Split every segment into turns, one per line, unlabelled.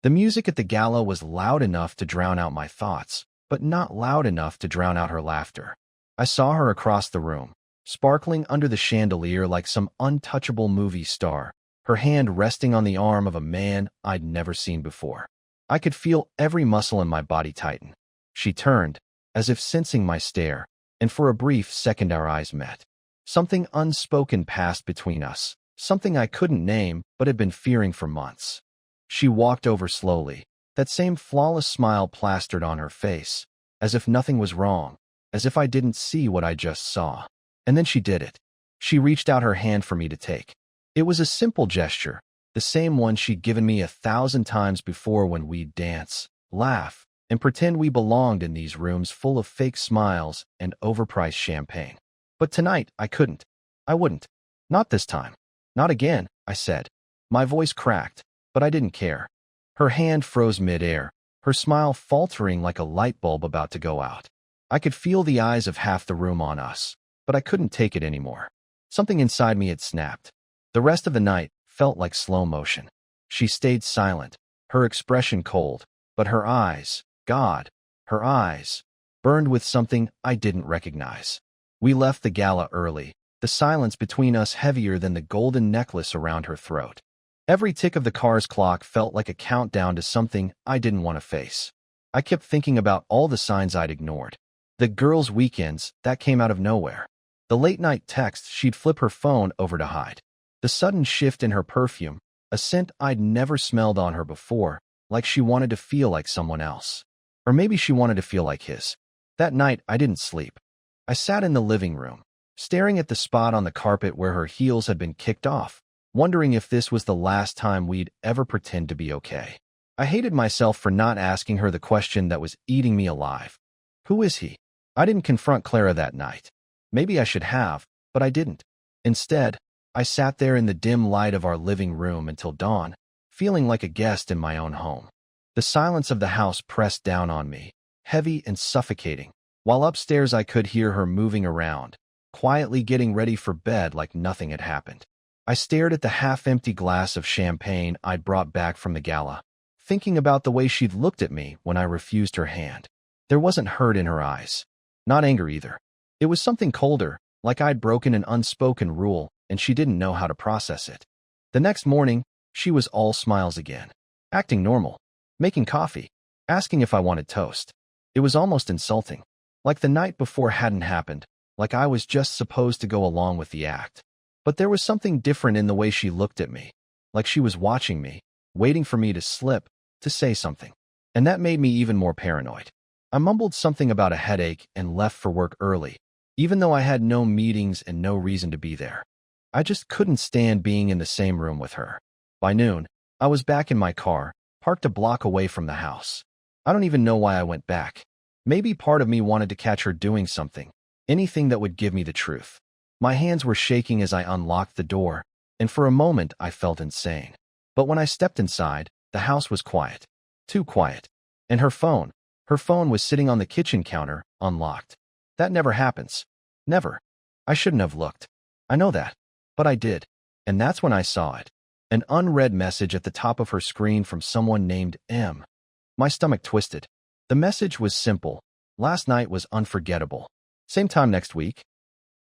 The music at the gala was loud enough to drown out my thoughts, but not loud enough to drown out her laughter. I saw her across the room, sparkling under the chandelier like some untouchable movie star, her hand resting on the arm of a man I'd never seen before. I could feel every muscle in my body tighten. She turned, as if sensing my stare, and for a brief second our eyes met. Something unspoken passed between us, something I couldn't name but had been fearing for months. She walked over slowly, that same flawless smile plastered on her face, as if nothing was wrong, as if I didn't see what I just saw. And then she did it. She reached out her hand for me to take. It was a simple gesture, the same one she'd given me 1,000 times before when we'd dance, laugh, and pretend we belonged in these rooms full of fake smiles and overpriced champagne. But tonight, I couldn't. I wouldn't. Not this time. Not again, I said. My voice cracked, but I didn't care. Her hand froze midair, her smile faltering like a light bulb about to go out. I could feel the eyes of half the room on us, but I couldn't take it anymore. Something inside me had snapped. The rest of the night felt like slow motion. She stayed silent, her expression cold, but her eyes, God, her eyes, burned with something I didn't recognize. We left the gala early, the silence between us heavier than the golden necklace around her throat. Every tick of the car's clock felt like a countdown to something I didn't want to face. I kept thinking about all the signs I'd ignored. The girls' weekends that came out of nowhere. The late-night texts she'd flip her phone over to hide. The sudden shift in her perfume, a scent I'd never smelled on her before, like she wanted to feel like someone else. Or maybe she wanted to feel like his. That night, I didn't sleep. I sat in the living room, staring at the spot on the carpet where her heels had been kicked off, wondering if this was the last time we'd ever pretend to be okay. I hated myself for not asking her the question that was eating me alive. Who is he? I didn't confront Clara that night. Maybe I should have, but I didn't. Instead, I sat there in the dim light of our living room until dawn, feeling like a guest in my own home. The silence of the house pressed down on me, heavy and suffocating, while upstairs I could hear her moving around, quietly getting ready for bed like nothing had happened. I stared at the half-empty glass of champagne I'd brought back from the gala, thinking about the way she'd looked at me when I refused her hand. There wasn't hurt in her eyes. Not anger either. It was something colder, like I'd broken an unspoken rule and she didn't know how to process it. The next morning, she was all smiles again, acting normal, making coffee, asking if I wanted toast. It was almost insulting, like the night before hadn't happened, like I was just supposed to go along with the act. But there was something different in the way she looked at me, like she was watching me, waiting for me to slip, to say something. And that made me even more paranoid. I mumbled something about a headache and left for work early, even though I had no meetings and no reason to be there. I just couldn't stand being in the same room with her. By noon, I was back in my car, parked a block away from the house. I don't even know why I went back. Maybe part of me wanted to catch her doing something, anything that would give me the truth. My hands were shaking as I unlocked the door, and for a moment I felt insane. But when I stepped inside, the house was quiet. Too quiet. And her phone was sitting on the kitchen counter, unlocked. That never happens. Never. I shouldn't have looked. I know that. But I did. And that's when I saw it. An unread message at the top of her screen from someone named M. My stomach twisted. The message was simple. Last night was unforgettable. Same time next week.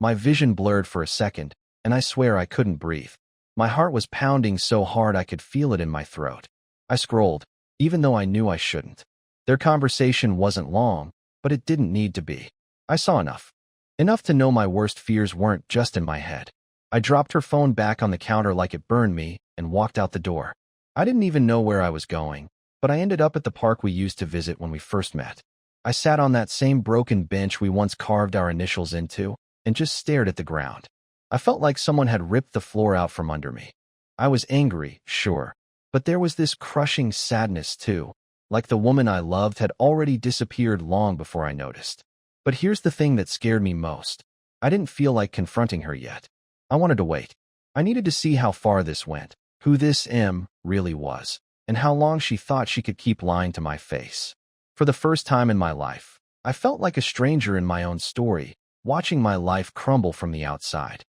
My vision blurred for a second, and I swear I couldn't breathe. My heart was pounding so hard I could feel it in my throat. I scrolled, even though I knew I shouldn't. Their conversation wasn't long, but it didn't need to be. I saw enough. Enough to know my worst fears weren't just in my head. I dropped her phone back on the counter like it burned me and walked out the door. I didn't even know where I was going, but I ended up at the park we used to visit when we first met. I sat on that same broken bench we once carved our initials into and just stared at the ground. I felt like someone had ripped the floor out from under me. I was angry, sure, but there was this crushing sadness too, like the woman I loved had already disappeared long before I noticed. But here's the thing that scared me most. I didn't feel like confronting her yet. I wanted to wait. I needed to see how far this went, who this M really was, and how long she thought she could keep lying to my face. For the first time in my life, I felt like a stranger in my own story, watching my life crumble from the outside.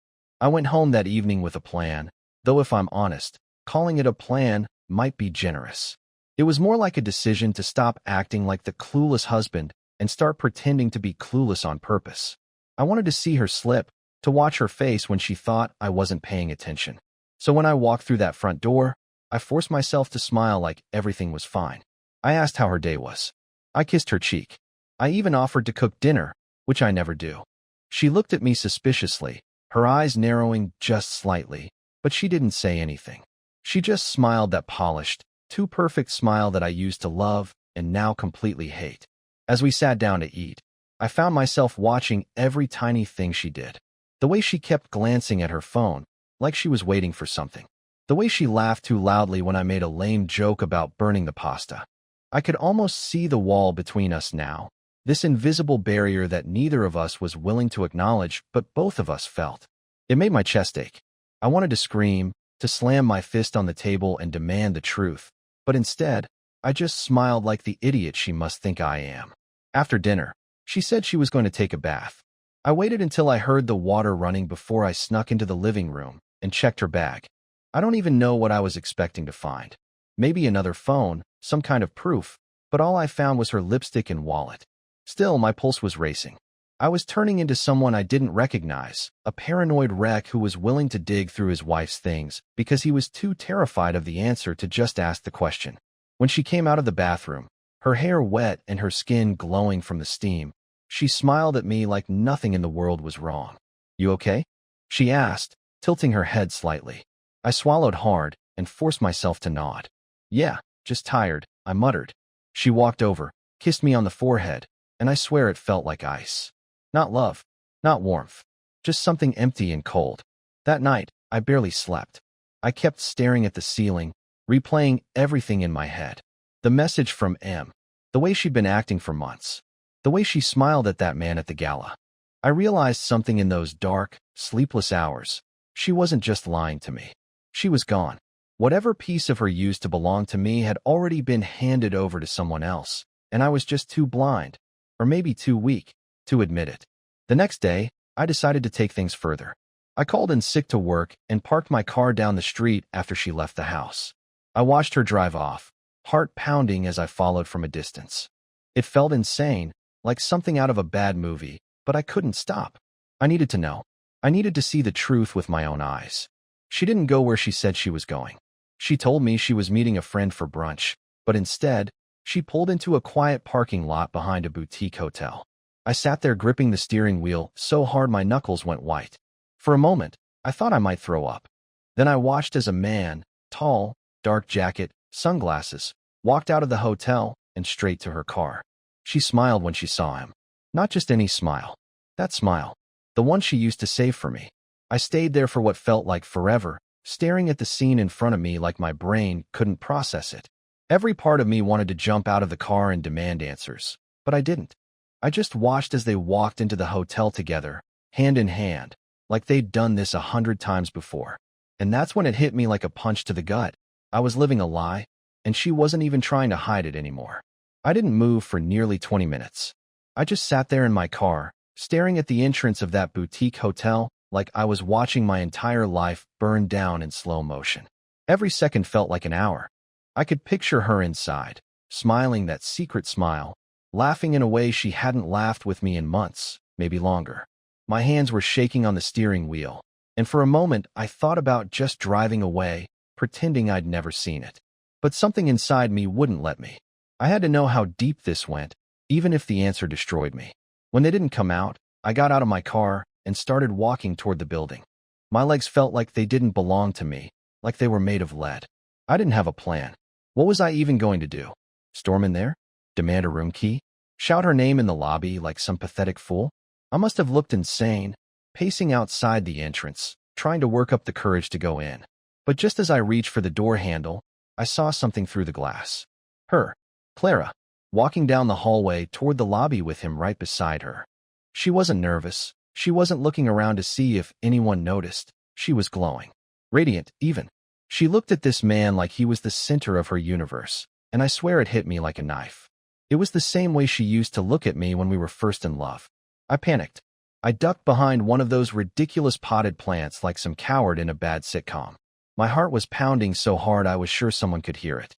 I went home that evening with a plan, though if I'm honest, calling it a plan might be generous. It was more like a decision to stop acting like the clueless husband and start pretending to be clueless on purpose. I wanted to see her slip, to watch her face when she thought I wasn't paying attention. So when I walked through that front door, I forced myself to smile like everything was fine. I asked how her day was. I kissed her cheek. I even offered to cook dinner, which I never do. She looked at me suspiciously, her eyes narrowing just slightly, but she didn't say anything. She just smiled that polished, too perfect smile that I used to love and now completely hate. As we sat down to eat, I found myself watching every tiny thing she did. The way she kept glancing at her phone, like she was waiting for something. The way she laughed too loudly when I made a lame joke about burning the pasta. I could almost see the wall between us now, this invisible barrier that neither of us was willing to acknowledge, but both of us felt. It made my chest ache. I wanted to scream, to slam my fist on the table and demand the truth, but instead, I just smiled like the idiot she must think I am. After dinner, she said she was going to take a bath. I waited until I heard the water running before I snuck into the living room and checked her bag. I don't even know what I was expecting to find. Maybe another phone, some kind of proof, but all I found was her lipstick and wallet. Still, my pulse was racing. I was turning into someone I didn't recognize, a paranoid wreck who was willing to dig through his wife's things because he was too terrified of the answer to just ask the question. When she came out of the bathroom, her hair wet and her skin glowing from the steam, she smiled at me like nothing in the world was wrong. "You okay?" she asked, tilting her head slightly. I swallowed hard and forced myself to nod. "Yeah, just tired," I muttered. She walked over, kissed me on the forehead, and I swear it felt like ice. Not love, not warmth, just something empty and cold. That night, I barely slept. I kept staring at the ceiling, replaying everything in my head. The message from M, the way she'd been acting for months, the way she smiled at that man at the gala. I realized something in those dark, sleepless hours. She wasn't just lying to me. She was gone. Whatever piece of her used to belong to me had already been handed over to someone else, and I was just too blind, or maybe too weak, to admit it. The next day, I decided to take things further. I called in sick to work and parked my car down the street after she left the house. I watched her drive off, heart pounding as I followed from a distance. It felt insane, like something out of a bad movie, but I couldn't stop. I needed to know. I needed to see the truth with my own eyes. She didn't go where she said she was going. She told me she was meeting a friend for brunch, but instead, she pulled into a quiet parking lot behind a boutique hotel. I sat there gripping the steering wheel so hard my knuckles went white. For a moment, I thought I might throw up. Then I watched as a man, tall, dark jacket, sunglasses, walked out of the hotel and straight to her car. She smiled when she saw him. Not just any smile. That smile. The one she used to save for me. I stayed there for what felt like forever, staring at the scene in front of me like my brain couldn't process it. Every part of me wanted to jump out of the car and demand answers, but I didn't. I just watched as they walked into the hotel together, hand in hand, like they'd done this 100 times before. And that's when it hit me like a punch to the gut. I was living a lie, and she wasn't even trying to hide it anymore. I didn't move for nearly 20 minutes. I just sat there in my car, staring at the entrance of that boutique hotel like I was watching my entire life burn down in slow motion. Every second felt like an hour. I could picture her inside, smiling that secret smile, laughing in a way she hadn't laughed with me in months, maybe longer. My hands were shaking on the steering wheel, and for a moment I thought about just driving away, pretending I'd never seen it. But something inside me wouldn't let me. I had to know how deep this went, even if the answer destroyed me. When they didn't come out, I got out of my car and started walking toward the building. My legs felt like they didn't belong to me, like they were made of lead. I didn't have a plan. What was I even going to do? Storm in there? Demand a room key? Shout her name in the lobby like some pathetic fool? I must have looked insane, pacing outside the entrance, trying to work up the courage to go in. But just as I reached for the door handle, I saw something through the glass. Her, Clara, walking down the hallway toward the lobby with him right beside her. She wasn't nervous. She wasn't looking around to see if anyone noticed. She was glowing. Radiant, even. She looked at this man like he was the center of her universe, and I swear it hit me like a knife. It was the same way she used to look at me when we were first in love. I panicked. I ducked behind one of those ridiculous potted plants like some coward in a bad sitcom. My heart was pounding so hard I was sure someone could hear it.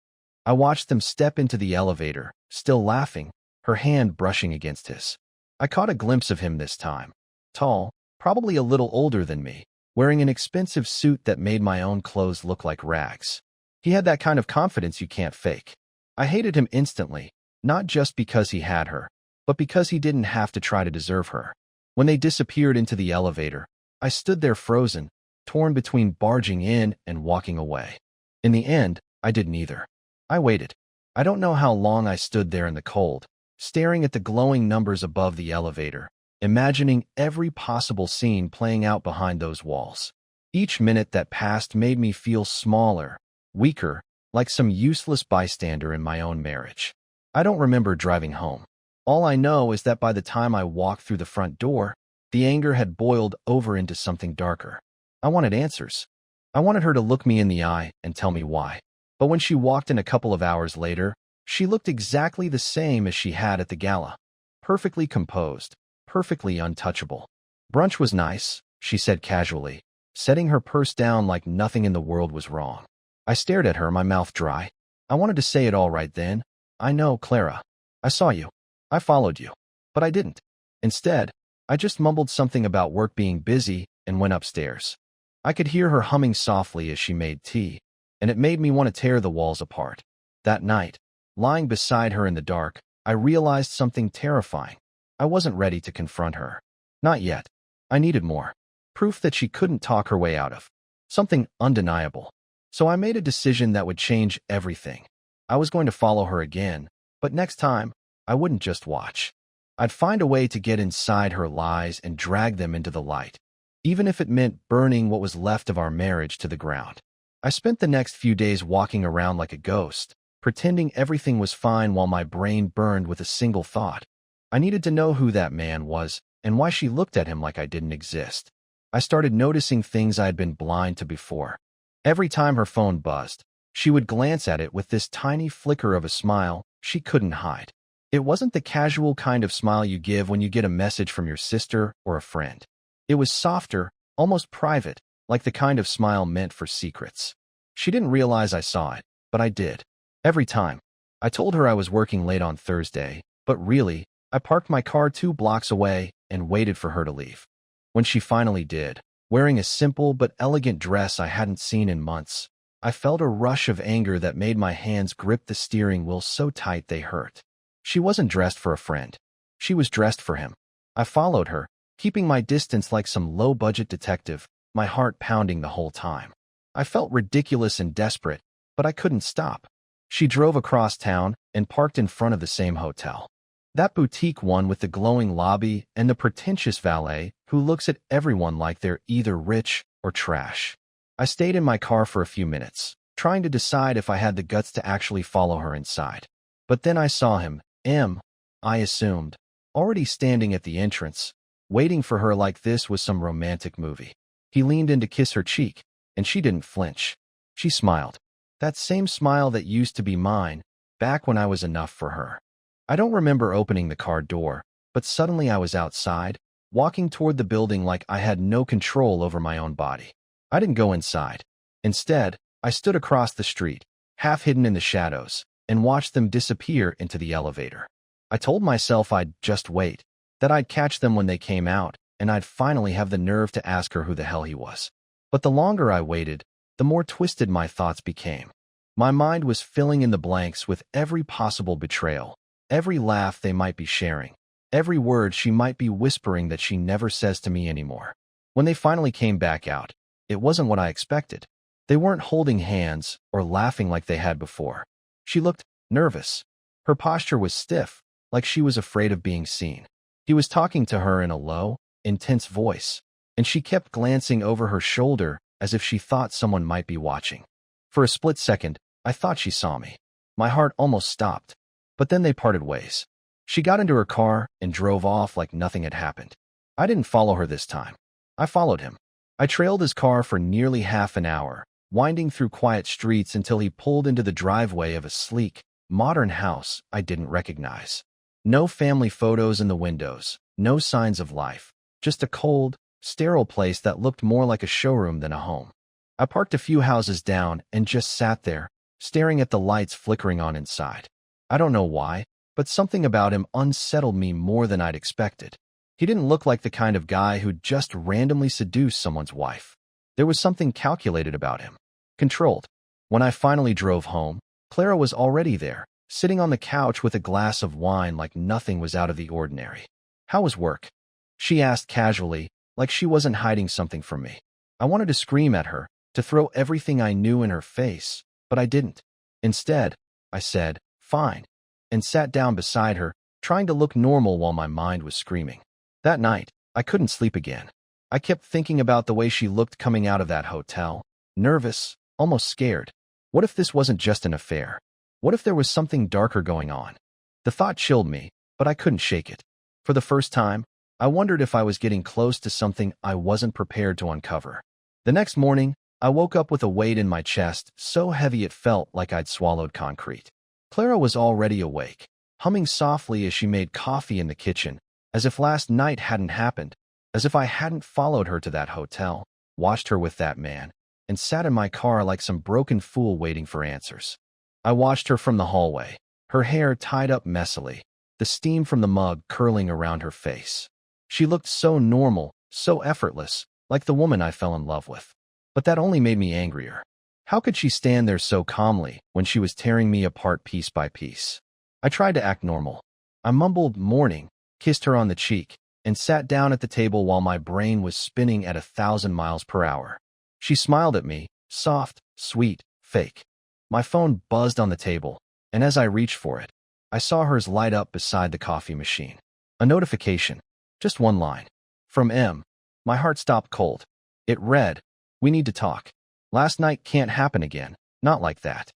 I watched them step into the elevator, still laughing, her hand brushing against his. I caught a glimpse of him this time. Tall, probably a little older than me, wearing an expensive suit that made my own clothes look like rags. He had that kind of confidence you can't fake. I hated him instantly, not just because he had her, but because he didn't have to try to deserve her. When they disappeared into the elevator, I stood there frozen, torn between barging in and walking away. In the end, I did neither. I waited. I don't know how long I stood there in the cold, staring at the glowing numbers above the elevator, imagining every possible scene playing out behind those walls. Each minute that passed made me feel smaller, weaker, like some useless bystander in my own marriage. I don't remember driving home. All I know is that by the time I walked through the front door, the anger had boiled over into something darker. I wanted answers. I wanted her to look me in the eye and tell me why. But when she walked in a couple of hours later, she looked exactly the same as she had at the gala. Perfectly composed, perfectly untouchable. "Brunch was nice," she said casually, setting her purse down like nothing in the world was wrong. I stared at her, my mouth dry. I wanted to say it all right then. "I know, Clara. I saw you. I followed you." But I didn't. Instead, I just mumbled something about work being busy and went upstairs. I could hear her humming softly as she made tea, and it made me want to tear the walls apart. That night, lying beside her in the dark, I realized something terrifying. I wasn't ready to confront her. Not yet. I needed more. Proof that she couldn't talk her way out of. Something undeniable. So I made a decision that would change everything. I was going to follow her again, but next time, I wouldn't just watch. I'd find a way to get inside her lies and drag them into the light, even if it meant burning what was left of our marriage to the ground. I spent the next few days walking around like a ghost, pretending everything was fine while my brain burned with a single thought. I needed to know who that man was and why she looked at him like I didn't exist. I started noticing things I had been blind to before. Every time her phone buzzed, she would glance at it with this tiny flicker of a smile she couldn't hide. It wasn't the casual kind of smile you give when you get a message from your sister or a friend. It was softer, almost private, like the kind of smile meant for secrets. She didn't realize I saw it, but I did. Every time. I told her I was working late on Thursday, but really, I parked my car 2 blocks away and waited for her to leave. When she finally did, wearing a simple but elegant dress I hadn't seen in months, I felt a rush of anger that made my hands grip the steering wheel so tight they hurt. She wasn't dressed for a friend. She was dressed for him. I followed her, keeping my distance like some low-budget detective, my heart pounding the whole time. I felt ridiculous and desperate, but I couldn't stop. She drove across town and parked in front of the same hotel. That boutique one with the glowing lobby and the pretentious valet who looks at everyone like they're either rich or trash. I stayed in my car for a few minutes, trying to decide if I had the guts to actually follow her inside. But then I saw him, I assumed, already standing at the entrance, waiting for her like this was some romantic movie. He leaned in to kiss her cheek, and she didn't flinch. She smiled. That same smile that used to be mine, back when I was enough for her. I don't remember opening the car door, but suddenly I was outside, walking toward the building like I had no control over my own body. I didn't go inside. Instead, I stood across the street, half hidden in the shadows, and watched them disappear into the elevator. I told myself I'd just wait, that I'd catch them when they came out, and I'd finally have the nerve to ask her who the hell he was. But the longer I waited, the more twisted my thoughts became. My mind was filling in the blanks with every possible betrayal, every laugh they might be sharing, every word she might be whispering that she never says to me anymore. When they finally came back out, it wasn't what I expected. They weren't holding hands or laughing like they had before. She looked nervous. Her posture was stiff, like she was afraid of being seen. He was talking to her in a low, intense voice, and she kept glancing over her shoulder as if she thought someone might be watching. For a split second, I thought she saw me. My heart almost stopped, but then they parted ways. She got into her car and drove off like nothing had happened. I didn't follow her this time. I followed him. I trailed his car for nearly half an hour, winding through quiet streets until he pulled into the driveway of a sleek, modern house I didn't recognize. No family photos in the windows, no signs of life, just a cold, sterile place that looked more like a showroom than a home. I parked a few houses down and just sat there, staring at the lights flickering on inside. I don't know why, but something about him unsettled me more than I'd expected. He didn't look like the kind of guy who'd just randomly seduce someone's wife. There was something calculated about him. Controlled. When I finally drove home, Clara was already there, sitting on the couch with a glass of wine like nothing was out of the ordinary. "How was work?" she asked casually, like she wasn't hiding something from me. I wanted to scream at her, to throw everything I knew in her face, but I didn't. Instead, I said, "Fine," and sat down beside her, trying to look normal while my mind was screaming. That night, I couldn't sleep again. I kept thinking about the way she looked coming out of that hotel, nervous, almost scared. What if this wasn't just an affair? What if there was something darker going on? The thought chilled me, but I couldn't shake it. For the first time, I wondered if I was getting close to something I wasn't prepared to uncover. The next morning, I woke up with a weight in my chest so heavy it felt like I'd swallowed concrete. Clara was already awake, humming softly as she made coffee in the kitchen, as if last night hadn't happened, as if I hadn't followed her to that hotel, watched her with that man, and sat in my car like some broken fool waiting for answers. I watched her from the hallway, her hair tied up messily, the steam from the mug curling around her face. She looked so normal, so effortless, like the woman I fell in love with. But that only made me angrier. How could she stand there so calmly when she was tearing me apart piece by piece? I tried to act normal. I mumbled "morning," kissed her on the cheek, and sat down at the table while my brain was spinning at 1,000 miles per hour. She smiled at me, soft, sweet, fake. My phone buzzed on the table, and as I reached for it, I saw hers light up beside the coffee machine. A notification. Just one line. From M. My heart stopped cold. It read, "We need to talk. Last night can't happen again. Not like that.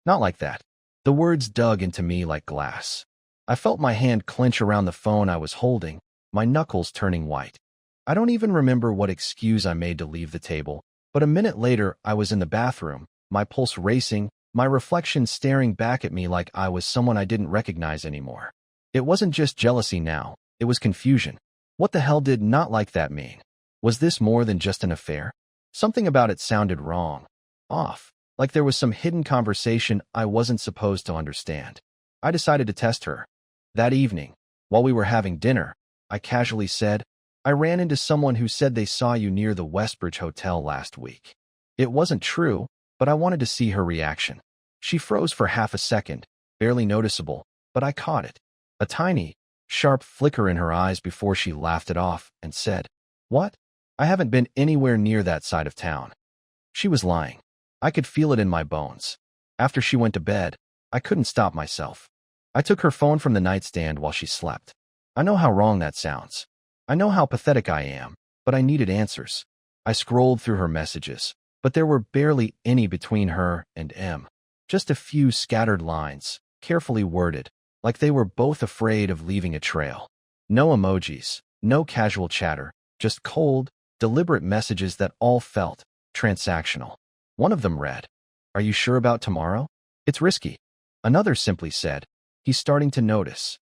Not like that." The words dug into me like glass. I felt my hand clench around the phone I was holding, my knuckles turning white. I don't even remember what excuse I made to leave the table, but a minute later I was in the bathroom, my pulse racing, my reflection staring back at me like I was someone I didn't recognize anymore. It wasn't just jealousy now, it was confusion. What the hell did "not like that" mean? Was this more than just an affair? Something about it sounded wrong, off, like there was some hidden conversation I wasn't supposed to understand. I decided to test her. That evening, while we were having dinner, I casually said, "I ran into someone who said they saw you near the Westbridge Hotel last week." It wasn't true, but I wanted to see her reaction. She froze for half a second, barely noticeable, but I caught it. A tiny, sharp flicker in her eyes before she laughed it off and said, "What? I haven't been anywhere near that side of town." She was lying. I could feel it in my bones. After she went to bed, I couldn't stop myself. I took her phone from the nightstand while she slept. I know how wrong that sounds. I know how pathetic I am, but I needed answers. I scrolled through her messages, but there were barely any between her and M. Just a few scattered lines, carefully worded, like they were both afraid of leaving a trail. No emojis, no casual chatter, just cold, deliberate messages that all felt transactional. One of them read, "Are you sure about tomorrow? It's risky." Another simply said, "He's starting to notice."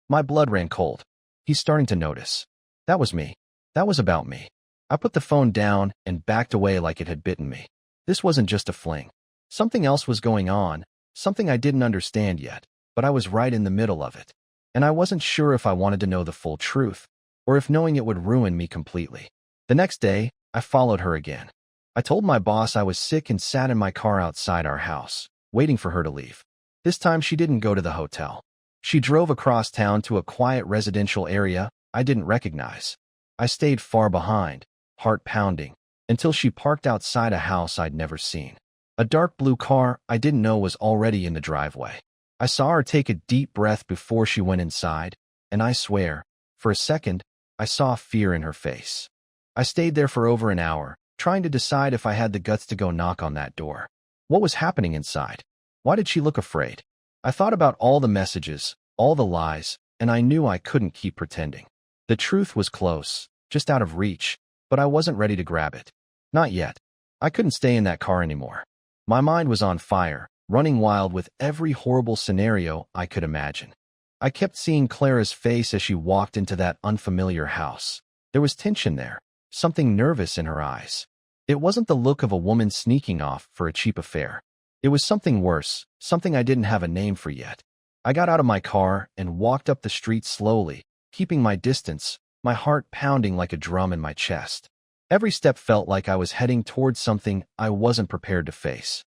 My blood ran cold. He's starting to notice. That was me. That was about me. I put the phone down and backed away like it had bitten me. This wasn't just a fling. Something else was going on, something I didn't understand yet, but I was right in the middle of it. And I wasn't sure if I wanted to know the full truth, or if knowing it would ruin me completely. The next day, I followed her again. I told my boss I was sick and sat in my car outside our house, waiting for her to leave. This time she didn't go to the hotel. She drove across town to a quiet residential area I didn't recognize. I stayed far behind, heart pounding, until she parked outside a house I'd never seen. A dark blue car I didn't know was already in the driveway. I saw her take a deep breath before she went inside, and I swear, for a second, I saw fear in her face. I stayed there for over an hour, trying to decide if I had the guts to go knock on that door. What was happening inside? Why did she look afraid? I thought about all the messages, all the lies, and I knew I couldn't keep pretending. The truth was close, just out of reach, but I wasn't ready to grab it. Not yet. I couldn't stay in that car anymore. My mind was on fire, running wild with every horrible scenario I could imagine. I kept seeing Clara's face as she walked into that unfamiliar house. There was tension there, something nervous in her eyes. It wasn't the look of a woman sneaking off for a cheap affair. It was something worse, something I didn't have a name for yet. I got out of my car and walked up the street slowly, keeping my distance, my heart pounding like a drum in my chest. Every step felt like I was heading towards something I wasn't prepared to face.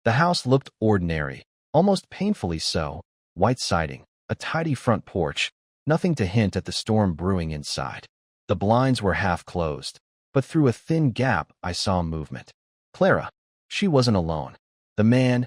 The house looked ordinary, almost painfully so: white siding, a tidy front porch, nothing to hint at the storm brewing inside. The blinds were half closed, but through a thin gap I saw movement. Clara. She wasn't alone. The man,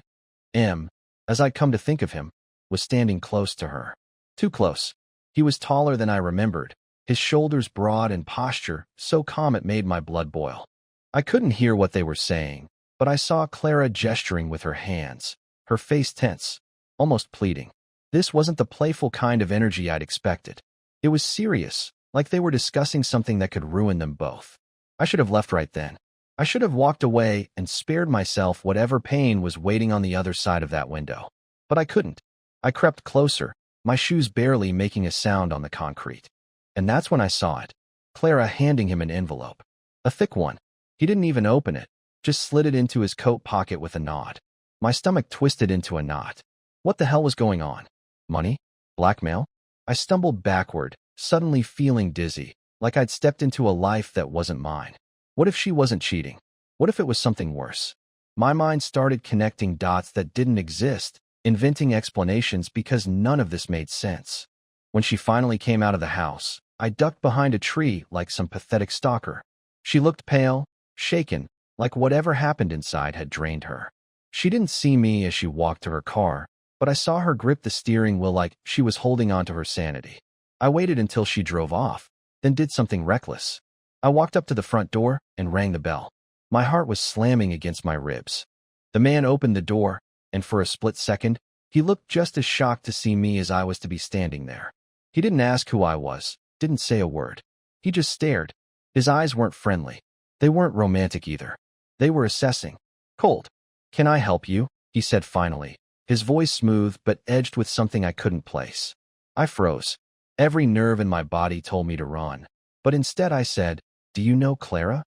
M, as I'd come to think of him, was standing close to her. Too close. He was taller than I remembered, his shoulders broad and posture so calm it made my blood boil. I couldn't hear what they were saying, but I saw Clara gesturing with her hands, her face tense, almost pleading. This wasn't the playful kind of energy I'd expected. It was serious, like they were discussing something that could ruin them both. I should have left right then. I should have walked away and spared myself whatever pain was waiting on the other side of that window. But I couldn't. I crept closer, my shoes barely making a sound on the concrete. And that's when I saw it. Clara handing him an envelope. A thick one. He didn't even open it, just slid it into his coat pocket with a nod. My stomach twisted into a knot. What the hell was going on? Money? Blackmail? I stumbled backward, suddenly feeling dizzy, like I'd stepped into a life that wasn't mine. What if she wasn't cheating? What if it was something worse? My mind started connecting dots that didn't exist, inventing explanations because none of this made sense. When she finally came out of the house, I ducked behind a tree like some pathetic stalker. She looked pale, shaken, like whatever happened inside had drained her. She didn't see me as she walked to her car, but I saw her grip the steering wheel like she was holding on to her sanity. I waited until she drove off, then did something reckless. I walked up to the front door and rang the bell. My heart was slamming against my ribs. The man opened the door, and for a split second, he looked just as shocked to see me as I was to be standing there. He didn't ask who I was, didn't say a word. He just stared. His eyes weren't friendly. They weren't romantic either. They were assessing. Cold. "Can I help you?" he said finally, his voice smooth but edged with something I couldn't place. I froze. Every nerve in my body told me to run. But instead I said, "Do you know Clara?"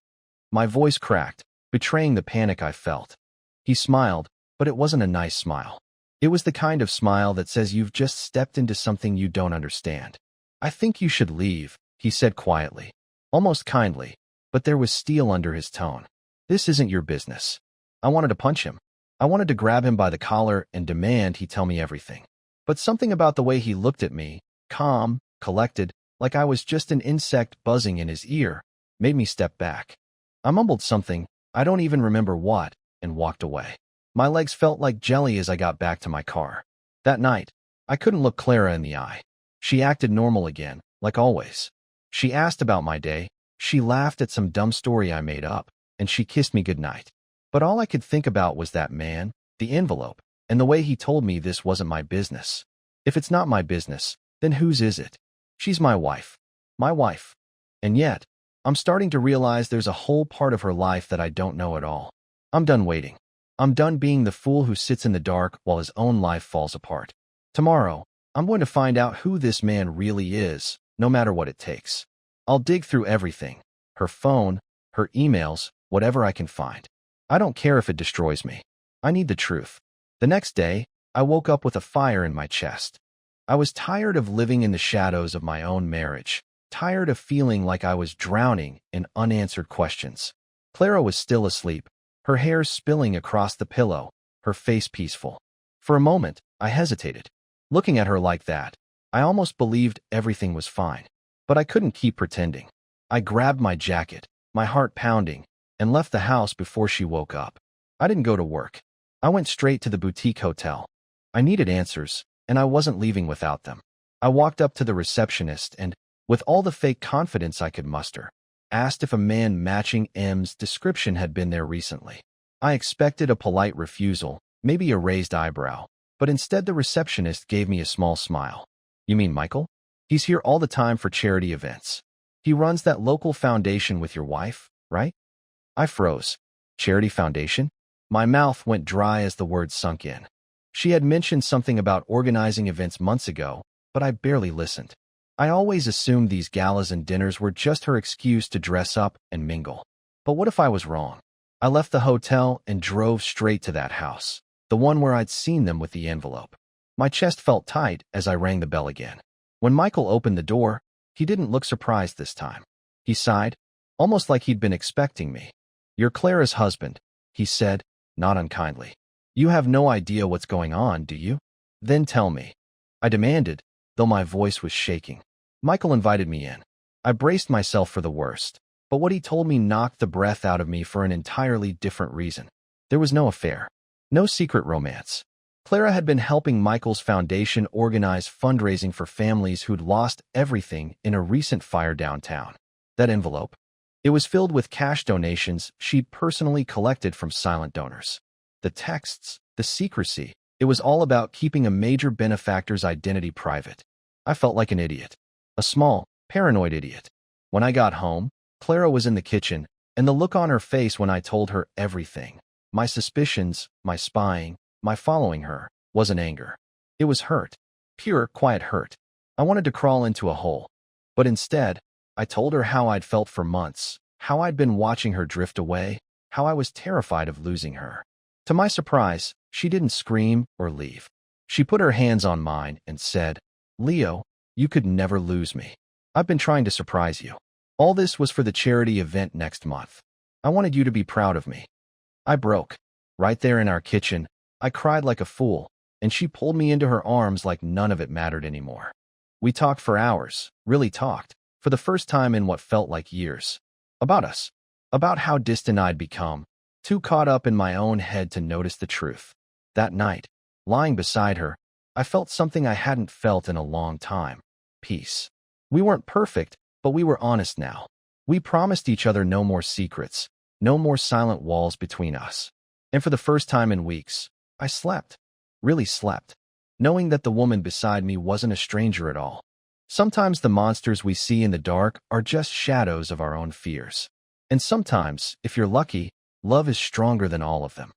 My voice cracked, betraying the panic I felt. He smiled, but it wasn't a nice smile. It was the kind of smile that says you've just stepped into something you don't understand. "I think you should leave," he said quietly, almost kindly, but there was steel under his tone. "This isn't your business." I wanted to punch him. I wanted to grab him by the collar and demand he tell me everything. But something about the way he looked at me, calm, collected, like I was just an insect buzzing in his ear, made me step back. I mumbled something, I don't even remember what, and walked away. My legs felt like jelly as I got back to my car. That night, I couldn't look Clara in the eye. She acted normal again, like always. She asked about my day, she laughed at some dumb story I made up, and she kissed me goodnight. But all I could think about was that man, the envelope, and the way he told me this wasn't my business. If it's not my business, then whose is it? She's my wife. My wife. And yet, I'm starting to realize there's a whole part of her life that I don't know at all. I'm done waiting. I'm done being the fool who sits in the dark while his own life falls apart. Tomorrow, I'm going to find out who this man really is, no matter what it takes. I'll dig through everything. Her phone, her emails, whatever I can find. I don't care if it destroys me. I need the truth. The next day, I woke up with a fire in my chest. I was tired of living in the shadows of my own marriage, tired of feeling like I was drowning in unanswered questions. Clara was still asleep, her hair spilling across the pillow, her face peaceful. For a moment, I hesitated. Looking at her like that, I almost believed everything was fine. But I couldn't keep pretending. I grabbed my jacket, my heart pounding, and left the house before she woke up. I didn't go to work. I went straight to the boutique hotel. I needed answers, and I wasn't leaving without them. I walked up to the receptionist and, with all the fake confidence I could muster, asked if a man matching M's description had been there recently. I expected a polite refusal, maybe a raised eyebrow, but instead the receptionist gave me a small smile. "You mean Michael? He's here all the time for charity events. He runs that local foundation with your wife, right?" I froze. Charity foundation? My mouth went dry as the words sunk in. She had mentioned something about organizing events months ago, but I barely listened. I always assumed these galas and dinners were just her excuse to dress up and mingle. But what if I was wrong? I left the hotel and drove straight to that house. the one where I'd seen them with the envelope. My chest felt tight as I rang the bell again. When Michael opened the door, he didn't look surprised this time. He sighed, almost like he'd been expecting me. "You're Clara's husband," he said, not unkindly. "You have no idea what's going on, do you? Then tell me," I demanded, though my voice was shaking. Michael invited me in. I braced myself for the worst, but what he told me knocked the breath out of me for an entirely different reason. There was no affair, no secret romance. Clara had been helping Michael's foundation organize fundraising for families who'd lost everything in a recent fire downtown. That envelope, it was filled with cash donations she'd personally collected from silent donors. The texts, the secrecy, it was all about keeping a major benefactor's identity private. I felt like an idiot. A small, paranoid idiot. When I got home, Clara was in the kitchen, and the look on her face when I told her everything, my suspicions, my spying, my following her, wasn't anger. It was hurt. Pure, quiet hurt. I wanted to crawl into a hole. But instead, I told her how I'd felt for months, how I'd been watching her drift away, how I was terrified of losing her. To my surprise, she didn't scream or leave. She put her hands on mine and said, "Leo, you could never lose me. I've been trying to surprise you. All this was for the charity event next month. I wanted you to be proud of me." I broke. Right there in our kitchen, I cried like a fool, and she pulled me into her arms like none of it mattered anymore. We talked for hours, really talked, for the first time in what felt like years. About us. About how distant I'd become, too caught up in my own head to notice the truth. That night, lying beside her, I felt something I hadn't felt in a long time. Peace. We weren't perfect, but we were honest now. We promised each other no more secrets, no more silent walls between us. And for the first time in weeks, I slept. Really slept. Knowing that the woman beside me wasn't a stranger at all. Sometimes the monsters we see in the dark are just shadows of our own fears. And sometimes, if you're lucky, love is stronger than all of them.